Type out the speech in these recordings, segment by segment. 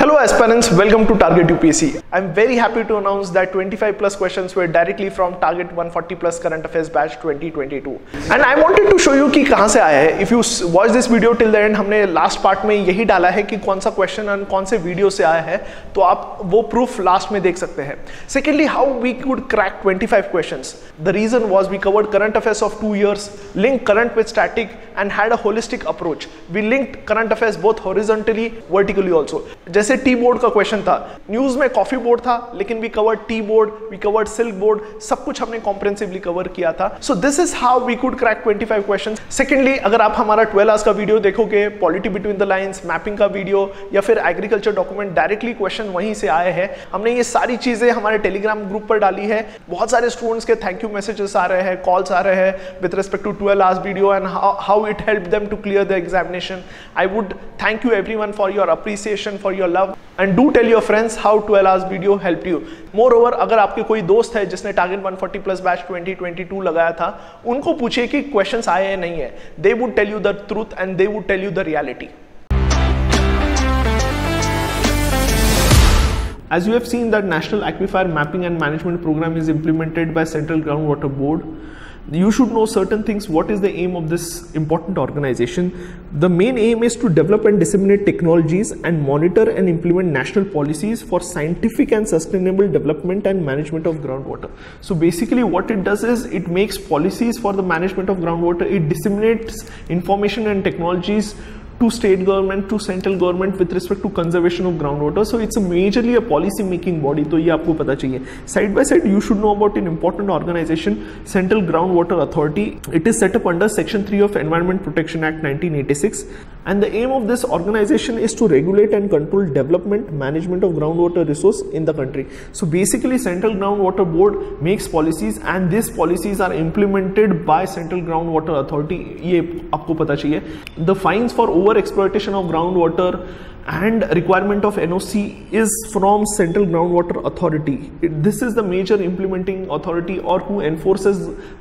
Hello aspirants, welcome to Target UPSC. I'm very happy to announce that 25 plus questions were directly from Target 140 plus Current Affairs Batch 2022. And I wanted to show you कि कहाँ से आया है. If you watch this video till the end, हमने last part में यही डाला है कि कौन सा question और कौन से video से आया है, तो आप वो proof last में देख सकते हैं. Secondly, how we could crack 25 questions. The reason was we covered current affairs of 2 years, linked current with static and had a holistic approach. We linked current affairs both horizontally, vertically also. जैसे tea board का question था, news में coffee board था, लेकिन we covered tea board, we covered silk board, सब कुछ हमने comprehensively cover किया था. So this is how we could crack 25 questions. Secondly, अगर आप हमारा 12 आवर्स का वीडियो देखोगे, polity between the lines, mapping का वीडियो या फिर एग्रीकल्चर डॉक्यूमेंट, डायरेक्टली क्वेश्चन वहीं से आए हैं. हमने ये सारी चीजें हमारे टेलीग्राम ग्रुप पर डाली है. बहुत सारे स्टूडेंट्स के थैंक यू मैसेजेस आ रहे हैं, कॉल्स आ रहे हैं with respect to 12 hours video and how it help them to clear the examination. I would thank you everyone for your appreciation, for your love, and do tell your friends how 12 hours video helped you. Moreover, अगर आपके कोई दोस्त है जिसने target 140 plus batch 2022 लगाया था, उनको पूछिए कि क्वेश्चंस आए या नहीं है. They would tell you the truth and they would tell you the reality. As you have seen that National Aquifer Mapping and Management Program is implemented by Central Groundwater Board. You should know certain things. What is the aim of this important organization? The main aim is to develop and disseminate technologies and monitor and implement national policies for scientific and sustainable development and management of groundwater. So basically what it does is it makes policies for the management of groundwater. It disseminates information and technologies to state government, to central government with respect to conservation of groundwater. So it's majorly a policy making body. तो ये आपको पता चाहिए. Side by side, you should know about an important organization, Central Groundwater Authority. It is set up under Section 3 of Environment Protection Act 1986. And the aim of this organization is to regulate and control development, management of groundwater resource in the country. So basically, Central Groundwater Board makes policies, and these policies are implemented by Central Groundwater Authority. ये आपको पता चाहिए. The fines for over exploitation of groundwater and requirement of NOC is from Central Groundwater Authority. This is the major implementing authority or who enforces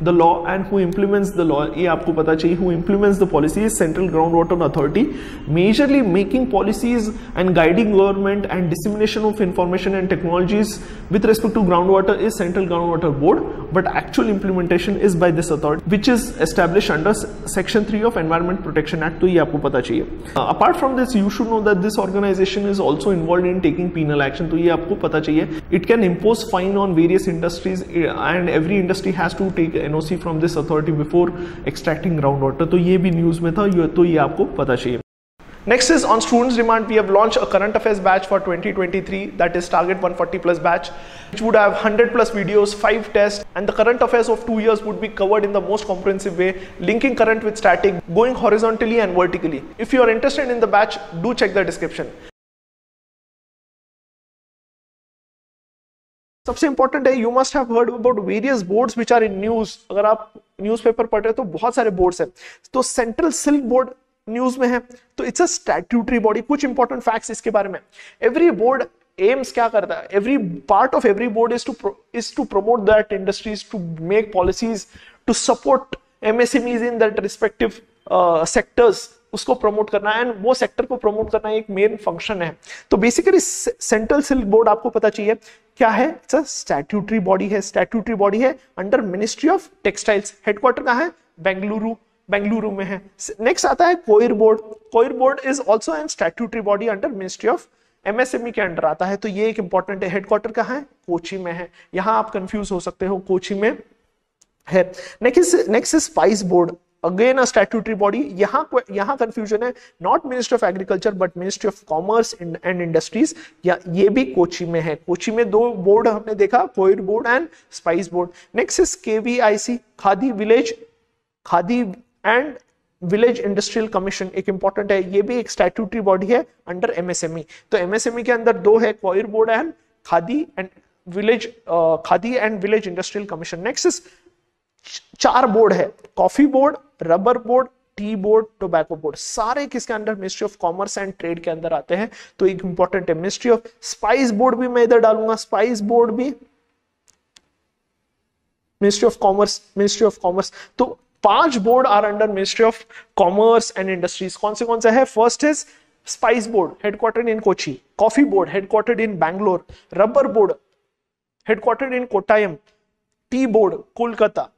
the law and who implements the law. ये आपको पता चाहिए. Who implements the policy is Central Groundwater Authority. Majorly making policies and guiding government and dissemination of information and technologies with respect to groundwater is Central Groundwater Board, but actual implementation is by this authority, which is established under Section 3 of Environment Protection Act. तो ये आपको पता चाहिए. Apart from this, you should know that this organization is also involved in taking penal action. तो ये आपको पता चाहिए. It can impose fine on various industries and every industry has to take NOC from this authority before extracting groundwater. तो ये भी news में था, तो ये आपको पता चाहिए. Next is on students demand. We have launched a current affairs batch for 2023, that is target 140 plus batch, which would have 100 plus videos, 5 tests, and the current affairs of 2 years would be covered in the most comprehensive way, linking current with static, going horizontally and vertically. If you are interested in the batch, do check the description. सबसे important है, you must have heard about various boards which are in news. अगर आप newspaper पढ़ रहे हो तो बहुत सारे बोर्ड्स हैं. तो सेंट्रल सिल्क बोर्ड न्यूज में है, तो इट्स अ स्टैट्यूटरी बॉडी. कुछ इंपॉर्टेंट फैक्ट्स इसके बारे में. एवरी बोर्ड एम्स क्या करता है, every part of every board is to promote that industries, to make policies, to support MSMEs in that respective sectors. उसको प्रमोट करना है, एंड वो सेक्टर को प्रमोट करना एक मेन फंक्शन है. तो बेसिकली सेंट्रल सिल्क बोर्ड आपको पता चाहिए क्या है. इट्स अ स्टैट्यूटरी बॉडी है. स्टैट्यूटरी बॉडी है under ministry of textiles. Headquarter कहाँ है? बेंगलुरु में है. नेक्स्ट आता है coir board. Coir board is also an statutory body under ministry of MSME के अंडर आता है. तो ये एक इंपॉर्टेंट है. हेडक्वार्टर कहाँ है? कोची में है. यहां आप कंफ्यूज हो सकते हो, कोची में है. Next is spice board, again a statutory body. यहां कंफ्यूजन है, not ministry of agriculture but ministry of commerce and industries. ये भी कोची में है. कोची में 2 बोर्ड हमने देखा, coir board and spice board. Next is KVIC, khadi and village industrial commission. एक इंपॉर्टेंट है, ये भी एक स्टैट्यूटरी बॉडी है अंडर MSME. तो MSME के अंदर 2 है, coir board and khadi and village industrial commission. Next is 4 board है, coffee board, rubber board, tea board, tobacco board. सारे किसके under? Ministry of commerce and trade के अंदर आते हैं. तो एक इंपॉर्टेंट है मिनिस्ट्री ऑफ. स्पाइस बोर्ड भी मैं इधर डालूंगा. स्पाइस बोर्ड भी मिनिस्ट्री ऑफ कॉमर्स. तो 5 board are under ministry of commerce and industries. कौन से है? First is Spice board headquartered in Kochi, coffee board headquartered in Bangalore, rubber board headquartered in Kottayam, tea board Kolkata,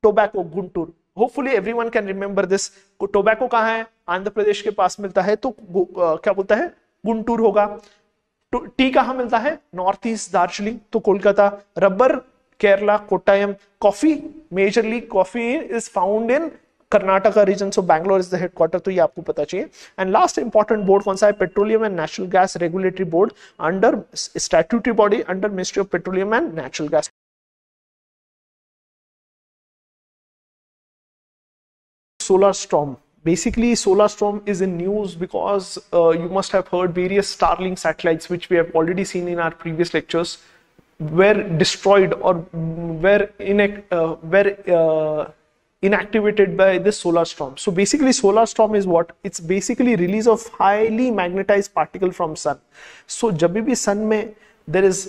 tobacco Guntur. Hopefully everyone can remember this. Tobacco कहाँ है? आंध्र प्रदेश के पास मिलता है, तो क्या बोलता है? गुंटूर होगा. टी कहाँ मिलता है? नॉर्थ ईस्ट दार्जिलिंग, तो Kolkata. Rubber Kerala Kottayam. Coffee majorly coffee is found in Karnataka region, so Bangalore is the headquarter, तो ये आपको पता चाहिए. एंड लास्ट इंपॉर्टेंट बोर्ड कौन सा है? Petroleum and natural gas regulatory board under statutory body under ministry of petroleum and natural gas. Solar storm. Basically, solar storm is in news because you must have heard various Starlink satellites, which we have already seen in our previous lectures, were destroyed or were inactivated by this solar storm. So basically, solar storm is what? It's basically release of highly magnetized particle from sun. So जब भी sun में there is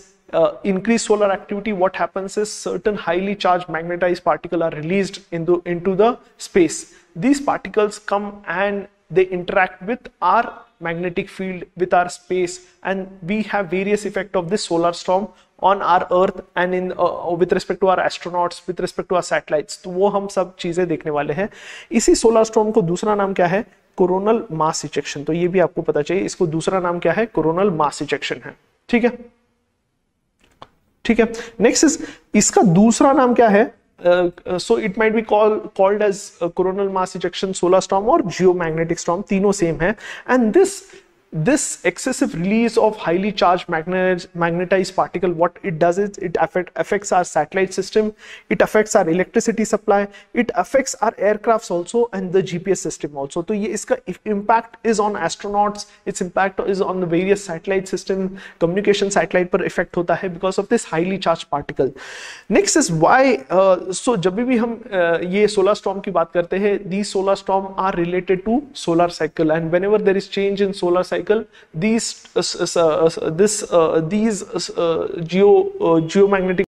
increased solar activity, what happens is certain highly charged magnetized particles are released into the space. These particles come and they interact with our magnetic field, with our space, and we have various effect of this solar storm on our earth and in with respect to our astronauts, with respect to our satellites. तो वो हम सब चीजें देखने वाले हैं. इसी solar storm को दूसरा नाम क्या है? Coronal mass ejection. तो ये भी आपको पता चाहिए, इसको दूसरा नाम क्या है? कोरोनल मास इजेक्शन है. ठीक है, ठीक है. नेक्स्ट इज, इसका दूसरा नाम क्या है? So it might be called as coronal mass ejection, solar storm or geomagnetic storm. तीनों सेम है. And this excessive release of highly charged magnetized particle, what it does is it affects our satellite system, it affects our electricity supply, it affects our aircrafts also and the GPS system also. तो ये इसका impact is on astronauts, its impact is on the various satellite system, communication satellite पर effect होता है because of this highly charged particle. Next is why, so जब भी हम ये solar storm की बात करते हैं, these solar storm are related to solar cycle, and whenever there is change in solar cycle, these geomagnetic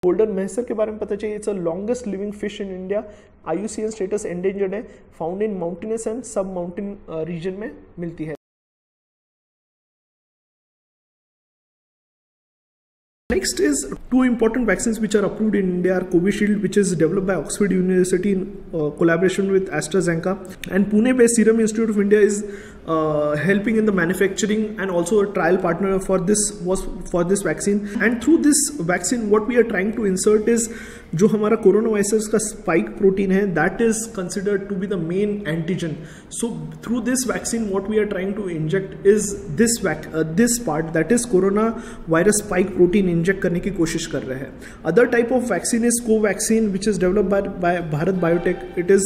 golden mahseer के बारे में पता चाहिए. It's a longest living fish in India. IUCN status endangered है. Found in mountainous and sub mountain region में मिलती है. Next is two important vaccines which are approved in India are Covishield, which is developed by Oxford University in collaboration with AstraZeneca, and Pune-based Serum Institute of India is helping in the manufacturing and also a trial partner for this vaccine. And through this vaccine, what we are trying to insert is जो हमारा corona virus का spike protein है, that is considered to be the main antigen. So through this vaccine, what we are trying to inject is this part, that is corona virus spike protein inject करने की कोशिश कर रहे हैं. Other type of vaccine is Covaxin, which is developed by Bharat Biotech. It is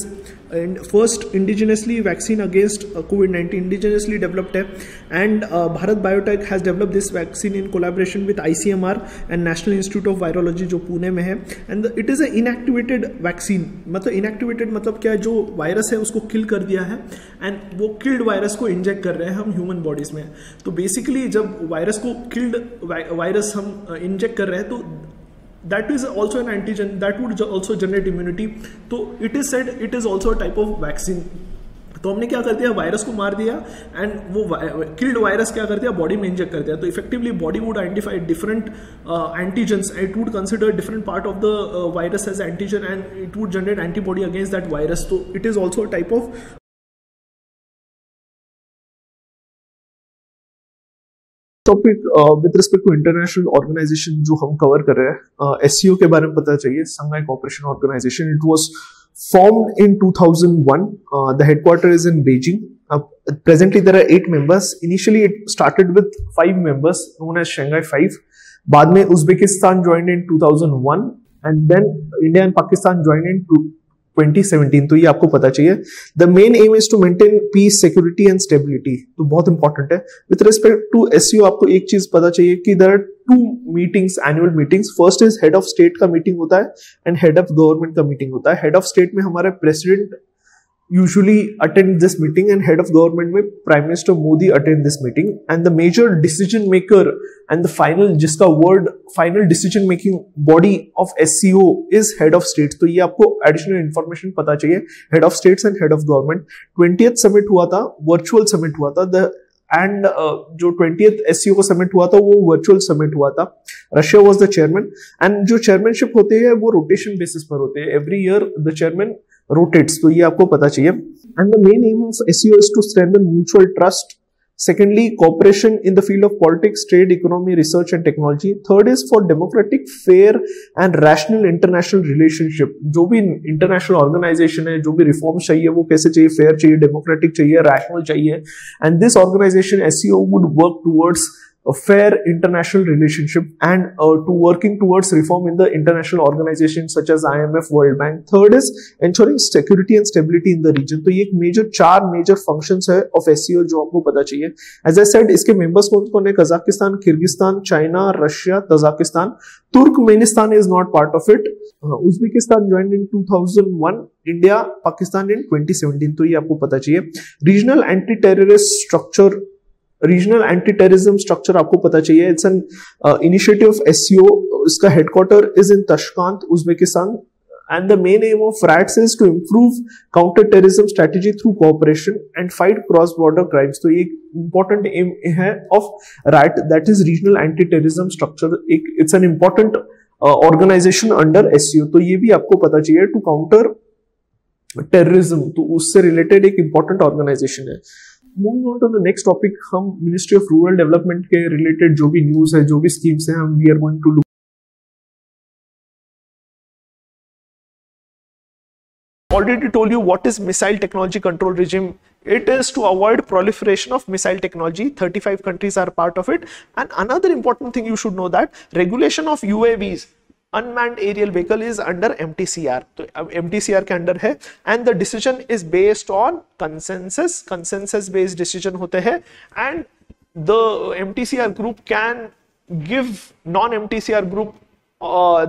first indigenously vaccine against COVID-19, indigenously developed है. And Bharat Biotech has developed this vaccine in collaboration with ICMR and national institute of virology जो पुणे में है. And it is a inactivated vaccine. मतलब inactivated मतलब क्या है? जो virus है उसको किल कर दिया है एंड वो किल्ड वायरस को इंजेक्ट कर रहे हैं हम ह्यूमन बॉडीज में. तो बेसिकली जब वायरस को किल्ड वायरस हम इंजेक्ट कर रहे हैं तो that is also an antigen that would also generate immunity. तो it is said it is also a type of vaccine. तो हमने क्या कर दिया? वायरस को मार दिया एंड वो किल्ड वायरस क्या कर दिया? बॉडी में इंजेक्ट कर दिया. तो effectively body would identify different antigens. It would consider different part of the virus as antigen and it would generate antibody against that virus. तो it is also a type of topic with respect to international organisation जो हम cover कर रहे हैं. SCO के बारे में पता चाहिए. Shanghai cooperation organisation. It was formed in 2001. The headquarters is in Beijing. Presently there are 8 members. Initially it started with 5 members known as Shanghai 5. बाद में Uzbekistan joined in 2001 and then India and Pakistan joined in 2017. तो ये आपको पता चाहिए. The main aim is to maintain peace, security and stability. तो बहुत important है. With respect to SCO आपको एक चीज पता चाहिए कि there are 2 meetings, annual meetings. First is head of state का मीटिंग होता है and head of government का मीटिंग होता है. Head of state में हमारे president usually attend this meeting, and head of government में Prime Minister Modi attend this meeting, and the major decision maker and the final जिसका word final decision making body of SCO is head of states. तो ये आपको additional information पता चाहिए. Head of states and head of government. 20th summit हुआ था, virtual summit हुआ था. एंड जो 20th SCO का समिट हुआ था वो वर्चुअल समिट हुआ था. Russia was the chairman, and जो चेयरमैनशिप होते हैं वो रोटेशन बेसिस पर होते हैं. Every year the chairman rotates, तो ये आपको पता चाहिए. And the main aim of SCO is to strengthen mutual trust. Secondly, cooperation in the field of politics, trade, economy, research and technology. Third is for democratic, fair and rational international relationship. जो भी international organization है, जो भी reforms चाहिए वो कैसे चाहिए, fair चाहिए, democratic चाहिए, rational चाहिए. And this organization SCO would work towards a fair international relationship and to working towards reform in the international organizations such as IMF, World Bank. Third is ensuring security and stability in the region. तो ये एक चार major functions है of SCO जो आपको पता चाहिए. As I said, इसके members कौन है? Kazakhstan, Kyrgyzstan, China, Russia, Tajikistan. Turkmenistan is not part of it. Uzbekistan joined in 2001. India, Pakistan in 2017. तो ये आपको पता चाहिए. Regional anti-terrorism structure आपको पता चाहिए. It's an initiative of SCO. इसका headquarter is in Tashkent, Uzbekistan, and the main aim of RATS is to improve counter-terrorism strategy through cooperation and fight cross-border crimes. तो ये important aim है of RAT, that is Regional Anti-Terrorism Structure. It's an important organization under SCO. तो ये भी आपको पता चाहिए. To counter terrorism, तो उससे related एक important organization है. Moving on to the next topic, हम मिनिस्ट्री ऑफ रूरल डेवलपमेंट के रिलेटेड जो भी न्यूज है, जो भी स्कीम्स हैं, हम we are going to look. Already told you what is missile technology control regime. It is to avoid proliferation of missile technology. 35 countries are part of it. And another important thing you should know, that regulation of UAVs, unmanned aerial vehicle, is under MTCR. तो अब MTCR के under है, and the decision is based on consensus based decision होते हैं, and the MTCR group can give non-MTCR group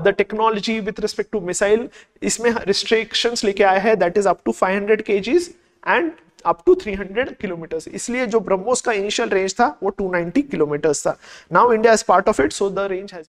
the technology with respect to missile. इसमें restrictions लेके आया है, that is up to 500 kgs and up to 300 kilometers. इसलिए जो ब्रह्मोस का initial range था वो 290 kilometers था. Now India is part of it, so the range has